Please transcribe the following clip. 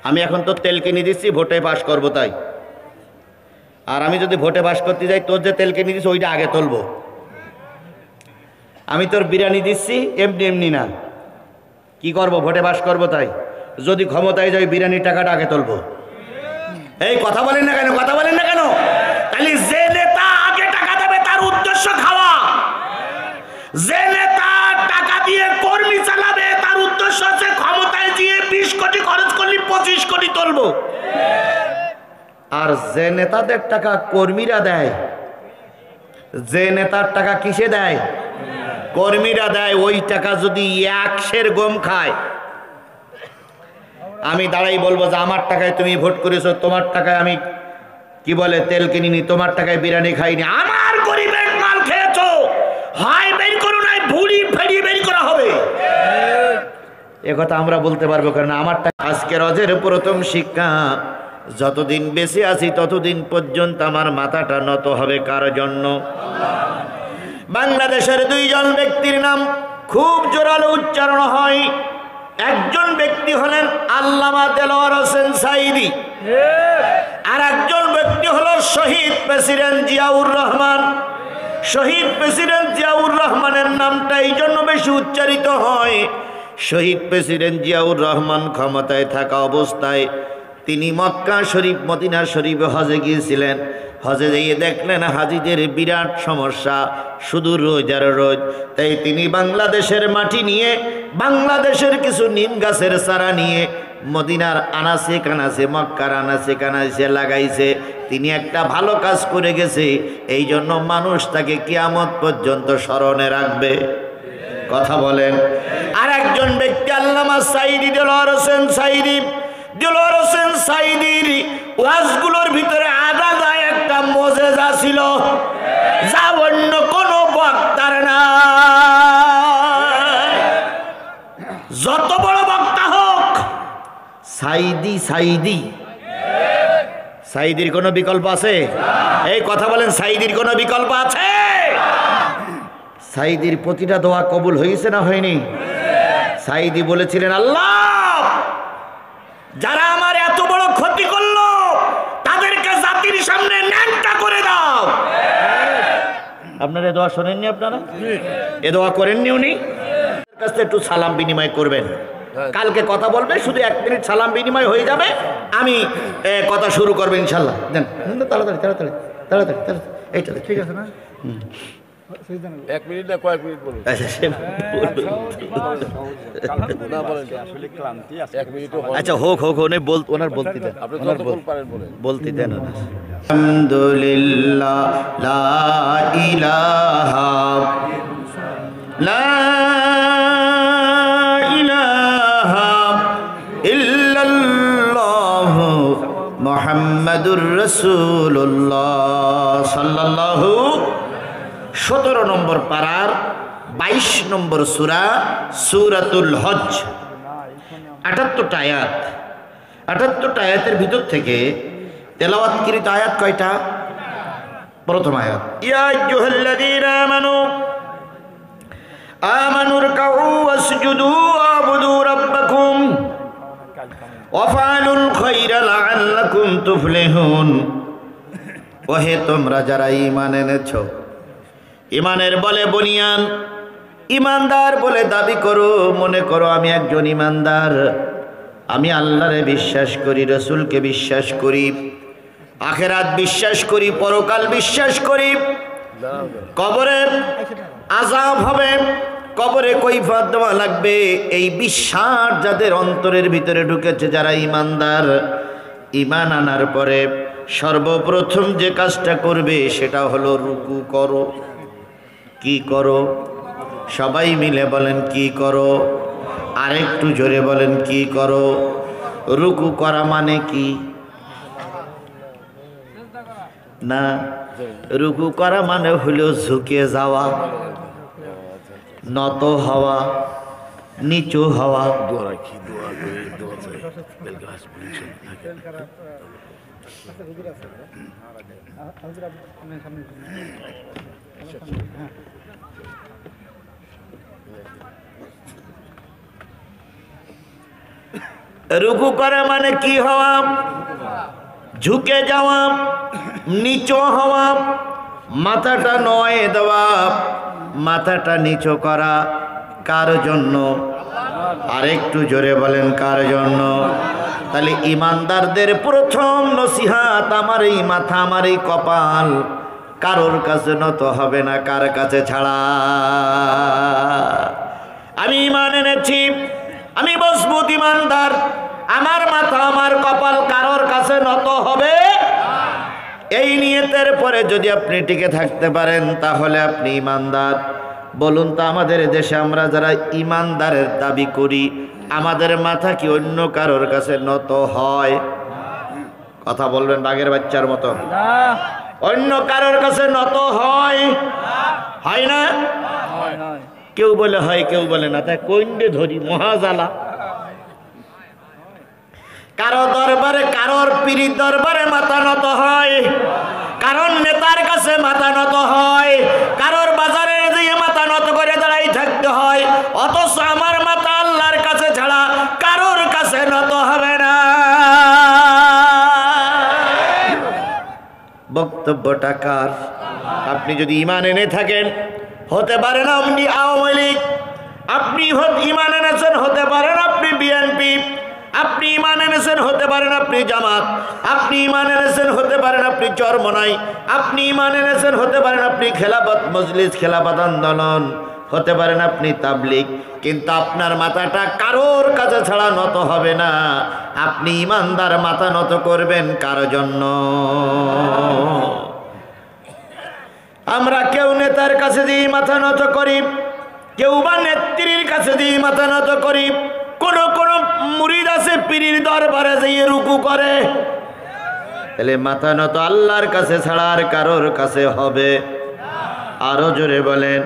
আমি এখন তোর তেল কিনে দিচ্ছি, ভোটে পাস করবো তাই। আর আমি যদি ভোটে পাস করতে যাই, তোর যে তেল কিনে দিচ্ছি ওইটা আগে তুলবো। আমি তোর বিরিয়ানি দিচ্ছি এমনি এমনি না, কি করব, ভোটে পাস করবো তাই। যদি ক্ষমতায় যাই বিরিয়ানির টাকাটা আগে তুলবো। এই কথা বলেন না কেন, কথা বলেন না কেন? তাহলে যে নেতা আগে টাকা দেবে তার উদ্দেশ্য খাওয়া, যে নেতা টাকা দিয়ে কর্মী চালাবে তার উদ্দেশ্য আছে ক্ষমতায় গিয়ে 20 কোটি খরচ করলে 25 কোটি তুলবো। আর যে নেতাদের টাকা কর্মীরা দেয়, যে নেতার টাকা কিসে দেয়? কর্মীরা দেয়। ওই টাকা যদি 1 সের গম খায়, আমি দাঁড়াই বলবো যে আমার টাকায় তুমি ভোট করেছো, তোমার টাকায় আমি কি বলে তেল কিনিনি, তোমার টাকায় বিরিয়ানি খাইনি, আমার গরিবের মাল খেয়েছো, হয় বের করো নাই ভুড়ি ফেড়ি বের করা হবে। একথা আমরা বলতে পারবো কারণ আমার টাকা। আজকের রজের প্রথম শিক্ষা, যতদিন বেঁচে আছি ততদিন পর্যন্ত আমার মাথাটা নত হবে কার জন্য? বাংলাদেশের 2 জন ব্যক্তির নাম খুব জোরালো উচ্চারণ হয়। একজন ব্যক্তি হলেন আল্লামা দেলোয়ার হোসেন সাঈদী, আর একজন ব্যক্তি হলো শহীদ প্রেসিডেন্ট জিয়াউর রহমান। শহীদ প্রেসিডেন্ট জিয়াউর রহমানের নামটা এই জন্য বেশি উচ্চারিত হয়, শহীদ প্রেসিডেন্ট জিয়াউর রহমান ক্ষমতায় থাকা অবস্থায় তিনি মক্কা শরীফ মদিনা শরীফে হজে গিয়েছিলেন। হজে গিয়ে দেখলেন হাজিদের বিরাট সমস্যা, শুধু রোজ আর রোজ। তাই তিনি বাংলাদেশের মাটি নিয়ে, বাংলাদেশের কিছু নিম গাছের চারা নিয়ে মদিনার আনাচে কানাচে, মক্কার আনাচে কানাচে লাগাইছে। তিনি একটা ভালো কাজ করে গেছে, এই জন্য মানুষ তাকে কিয়ামত পর্যন্ত স্মরণে রাখবে। কথা বলেন। আর একজন ব্যক্তি আল্লামা সাঈদী, দেলোয়ার হোসেন সাঈদী। দেলোয়ার হোসেন সাঈদীর ওয়াজগুলোর ভিতরে আলাদা একটা মুজিজা ছিল, যা অন্য কোনো বক্তার না। যত বড় বক্তা হোক, সাঈদী সাঈদী, সাঈদীর কোনো বিকল্প আছে? এই কথা বলেন, সাঈদীর কোনো বিকল্প আছে? সাঈদীর প্রতিটা দোয়া কবুল হয়েছে না হয়নি? সাঈদী বলেছিলেন, আল্লাহ যারা আমার এত বড় ক্ষতি করলো তাদেরকে জাতির সামনে ন্যাংটা করে দাও। আপনারা দোয়া শোনেননি? আপনারা এ দোয়া করেননি? উনি কাছে একটু সালাম বিনিময় করবেন, কালকে কথা বলবে, শুধু 1 মিনিট সালাম বিনিময় হয়ে যাবে, আমি কথা শুরু করবো ইনশাল্লাহ। দেন তাড়াতাড়ি তাড়াতাড়ি তাড়াতাড়ি তাড়াতাড়ি, এইটা ঠিক আছে না? 1 মিনিট না কয়েক মিনিট বলুন। আচ্ছা হোক হোক, ওনার বলতে দেন, বলতে দেন। আলহামদুলিল্লাহ, লা ইলাহা লা ইলাহা ইল্লাল্লাহ মুহাম্মাদুর রাসূলুল্লাহ সাল্লাল্লাহু। 17 নম্বর পারার 22 নম্বর সূরা, সূরাতুল হজ। 78টা আয়াত। 78টা আয়াতের ভিতর থেকে তেলাওয়াতকৃত আয়াত কয়টা? প্রথম আয়াত, ইয়া আইয়ুহাল্লাযীনা আমানু আমানুরকাউ ওয়াসজুদু ওয়াবুদু রাব্বাকুম ওয়াফআলুল খায়রা লাআল্লাকুম তুফলিহুন। ওহে তোমরা যারা ঈমান এনেছো, ইমানের বলে বুনিয়ান, ইমানদার বলে দাবি করো, মনে করো আমি একজন ইমানদার, আমি আল্লাহরে বিশ্বাস করি, রসুলকে বিশ্বাস করি, আখেরাত বিশ্বাস করি, পরকাল বিশ্বাস করি, কবরে আযাব হবে, কবরে কৈফিয়ত দেওয়া লাগবে, এই বিশ্বাস যাদের অন্তরের ভিতরে ঢুকেছে, যারা ইমানদার, ইমান আনার পরে সর্বপ্রথম যে কাজটা করবে সেটা হলো রুকু করো। কি করো? সবাই মিলে বলেন কি করো? আরেকটু জোরে বলেন কি করো? রুকু করা মানে কি? না, রুকু করা মানে হলো ঝুঁকে যাওয়া, নত হওয়া, নিচু হওয়া। রুকু করে মানে কি হওয়া? ঝুঁকে যাওয়া, নিচু হওয়া, মাথাটা নয় দেওয়া, মাথাটা নিচু করা। কার জন্য? আরেকটু জোরে বলেন কার জন্য? তাহলে ইমানদারদের প্রথম নসিহাত, আমার এই মাথা, আমার এই কপাল কারোর কাছে নত হবে না। কার কাছে ছাড়া? আমি ঈমান এনেছি, আমি মজবুত ইমানদার, আমার মাথা আমার কপাল কারোর কাছে নত হবে। এই নিয়তের পরে যদি আপনি টিকে থাকতে পারেন তাহলে আপনি ইমানদার। বলুন তো, আমাদের দেশে আমরা যারা ইমানদারের দাবি করি, আমাদের মাথা কি অন্য কারোর কাছে নত হয়? কথা বলবেন বাঘের বাচ্চার মতো। অন্য কারোর কাছে নত হয়? হয় না? কেউ বলে হয়, কেউ বলে না। তাই কইন্ডে ধরি মহাজালা। কারো দরবারে, কারোর পীরের দরবারে মাথা নত হয়, কারণ নেতার কাছে মাথা নত হয়, কারোর বাজারে দিয়ে মাথা নত করে দাঁড়াই থাকতে হয়। অথচ আমার মাথা আল্লাহর কাছে ছাড়া কারোর কাছে নত হবে না। বক্তব্যটা কার? আপনি যদি ঈমান এনে থাকেন, হতে পারেন আপনি আওয়ামী লীগ, আপনি ঈমান এনেছেন, হতে পারেন আপনি বিএনপি, আপনি ঈমান এনেছেন, হতে পারেন আপনি জামাত, আপনি ঈমান এনেছেন, হতে পারেন আপনি চরমনাই, আপনি ঈমান এনেছেন, হতে পারেন আপনি খেলাফত মজলিস, খেলাফত আন্দোলন, হতে পারেন আপনি তাবলীগ, কিন্তু আপনার মাথাটা কারোর কাছে ছাড়া নত হবে না। আপনি ঈমানদার, মাথা নত করবেন কার জন্য? আমরা কেউ নেতার কাছে দিয়ে মাথা নত করি, কেউ বা নেত্রীর কাছে দিয়ে মাথা নত করি, কোন কোন মুরিদ আছে পীরের দরবারে যেয়ে রুকু করে। তাহলে মাথা নত আল্লাহর কাছে ছাড়া আর কারোর কাছে হবে? আরো জোরে বলেন।